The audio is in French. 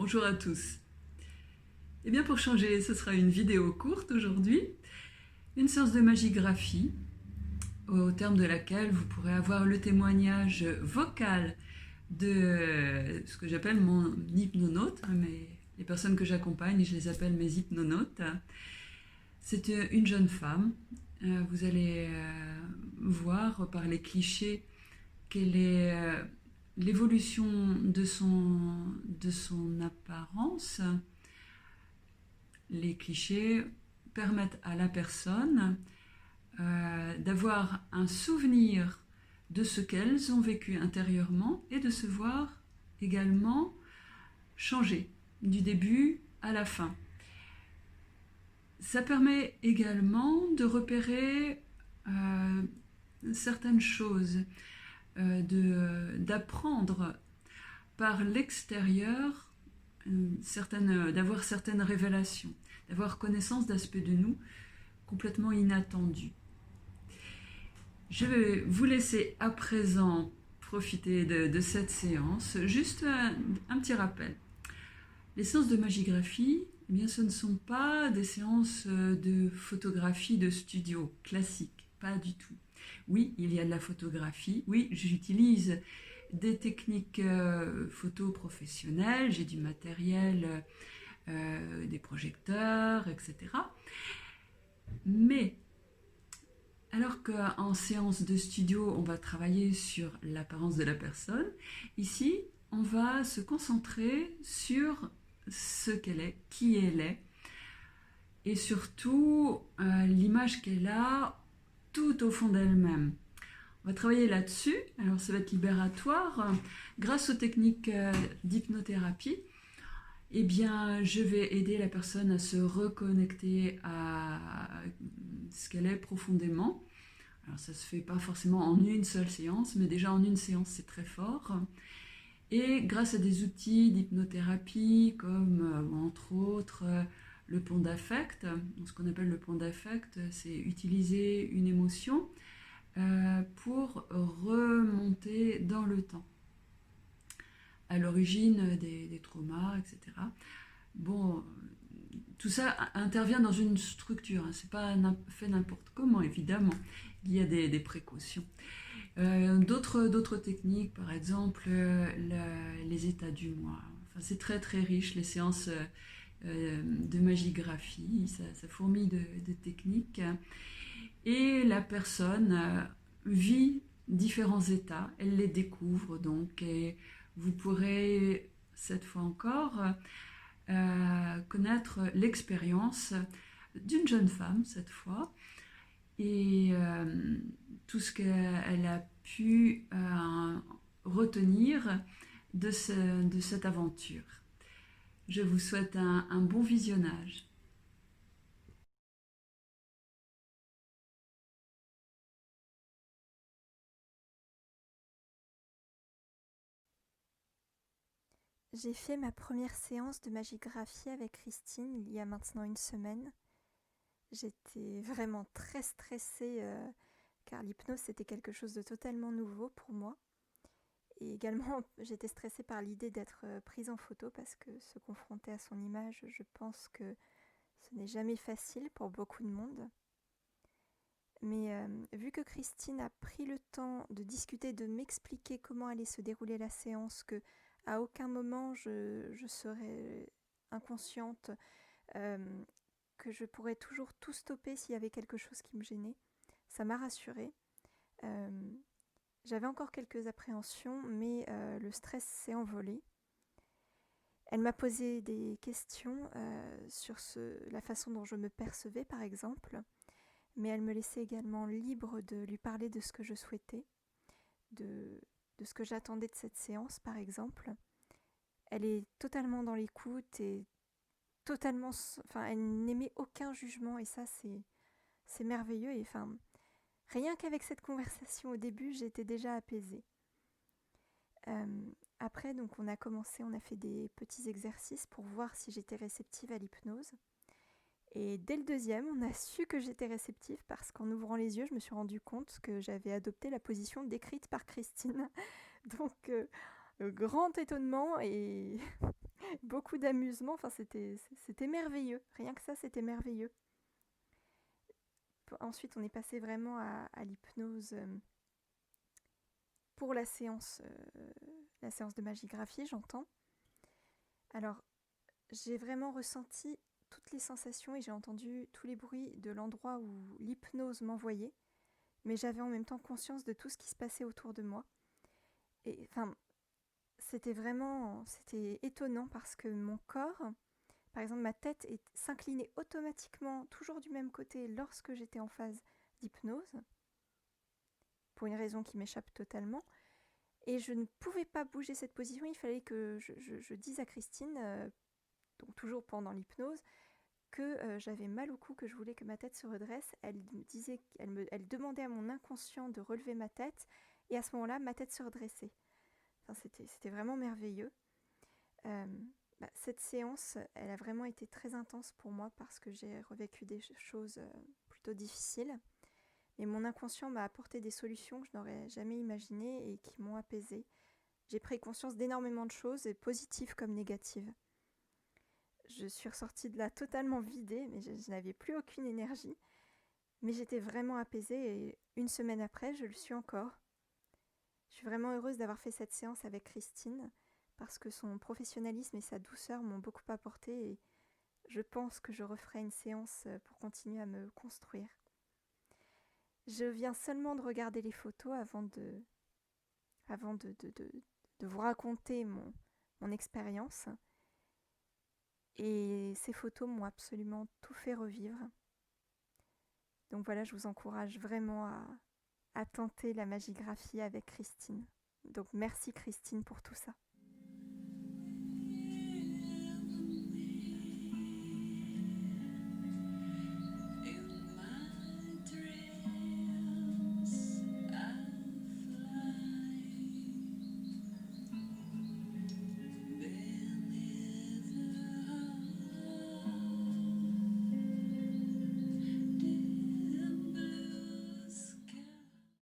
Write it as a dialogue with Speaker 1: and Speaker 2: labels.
Speaker 1: bonjour à tous. Eh bien pour changer, ce sera une vidéo courte aujourd'hui, une séance de magigraphie, au terme de laquelle vous pourrez avoir le témoignage vocal de ce que j'appelle mon hypnonaute, mais les personnes que j'accompagne, je les appelle mes hypnonautes. C'est une jeune femme. Vous allez voir par les clichés quelle est l'évolution de son apparence. Les clichés permettent à la personne d'avoir un souvenir de ce qu'elles ont vécu intérieurement et de se voir également changer du début à la fin. Ça permet également de repérer certaines choses, d'apprendre par l'extérieur, d'avoir certaines révélations, d'avoir connaissance d'aspects de nous complètement inattendus. Je vais vous laisser à présent profiter de cette séance. Juste un petit rappel. Les séances de magigraphie, eh bien, ce ne sont pas des séances de photographie de studio classique, pas du tout. Oui, il y a de la photographie, oui, j'utilise des techniques photo professionnelles, j'ai du matériel, des projecteurs, etc. Mais alors qu'en séance de studio, on va travailler sur l'apparence de la personne, ici, on va se concentrer sur ce qu'elle est, qui elle est, et surtout l'image qu'elle a tout au fond d'elle-même. On va travailler là-dessus, alors ça va être libératoire. Grâce aux techniques d'hypnothérapie, eh bien, je vais aider la personne à se reconnecter à ce qu'elle est profondément. Alors ça se fait pas forcément en une seule séance, mais déjà en une séance c'est très fort. Et grâce à des outils d'hypnothérapie comme entre autres le pont d'affect, ce qu'on appelle le pont d'affect, c'est utiliser une émotion pour remonter dans le temps, à l'origine des traumas, etc. Bon, tout ça intervient dans une structure, hein. C'est pas fait n'importe comment, évidemment. Il y a des précautions. D'autres techniques, par exemple les états du moi. Enfin, c'est très très riche, les séances de magigraphie, ça fourmille de techniques. Et la personne vit différents états, elle les découvre donc, et vous pourrez cette fois encore connaître l'expérience d'une jeune femme cette fois, et tout ce qu'elle a pu retenir de cette aventure. Je vous souhaite un bon visionnage.
Speaker 2: J'ai fait ma première séance de magigraphie avec Christine il y a maintenant une semaine. J'étais vraiment très stressée car l'hypnose c'était quelque chose de totalement nouveau pour moi. Et également j'étais stressée par l'idée d'être prise en photo parce que se confronter à son image, je pense que ce n'est jamais facile pour beaucoup de monde. Mais vu que Christine a pris le temps de discuter, de m'expliquer comment allait se dérouler la séance, que à aucun moment je serais inconsciente, euh, que je pourrais toujours tout stopper s'il y avait quelque chose qui me gênait, ça m'a rassurée. Euh, J'avais encore quelques appréhensions, mais le stress s'est envolé. Elle m'a posé des questions sur la façon dont je me percevais, par exemple, mais elle me laissait également libre de lui parler de ce que je souhaitais, de ce que j'attendais de cette séance, par exemple. Elle est totalement dans l'écoute et totalement, enfin, elle n'émet aucun jugement et ça, c'est merveilleux. Et enfin, rien qu'avec cette conversation au début, j'étais déjà apaisée. Après, donc, on a fait des petits exercices pour voir si j'étais réceptive à l'hypnose. Et dès le deuxième, on a su que j'étais réceptive parce qu'en ouvrant les yeux, je me suis rendu compte que j'avais adopté la position décrite par Christine. Donc, grand étonnement et beaucoup d'amusement. Enfin, c'était merveilleux. Rien que ça, c'était merveilleux. Ensuite, on est passé vraiment à l'hypnose pour la séance de magie-graphie, j'entends. Alors, j'ai vraiment ressenti toutes les sensations et j'ai entendu tous les bruits de l'endroit où l'hypnose m'envoyait, mais j'avais en même temps conscience de tout ce qui se passait autour de moi. Et enfin, c'était étonnant parce que mon corps, par exemple ma tête s'inclinait automatiquement toujours du même côté lorsque j'étais en phase d'hypnose, pour une raison qui m'échappe totalement. Et je ne pouvais pas bouger cette position, il fallait que je dise à Christine, donc toujours pendant l'hypnose, que j'avais mal au cou, que je voulais que ma tête se redresse. Elle demandait à mon inconscient de relever ma tête, et à ce moment-là, ma tête se redressait. Enfin, c'était vraiment merveilleux. Cette séance, elle a vraiment été très intense pour moi parce que j'ai revécu des choses plutôt difficiles. Mais mon inconscient m'a apporté des solutions que je n'aurais jamais imaginées et qui m'ont apaisée. J'ai pris conscience d'énormément de choses, positives comme négatives. Je suis ressortie de là totalement vidée, mais je n'avais plus aucune énergie. Mais j'étais vraiment apaisée et une semaine après, je le suis encore. Je suis vraiment heureuse d'avoir fait cette séance avec Christine parce que son professionnalisme et sa douceur m'ont beaucoup apporté et je pense que je referai une séance pour continuer à me construire. Je viens seulement de regarder les photos avant de vous raconter mon expérience. Et ces photos m'ont absolument tout fait revivre. Donc voilà, je vous encourage vraiment à tenter la magigraphie avec Christine. Donc merci Christine pour tout ça.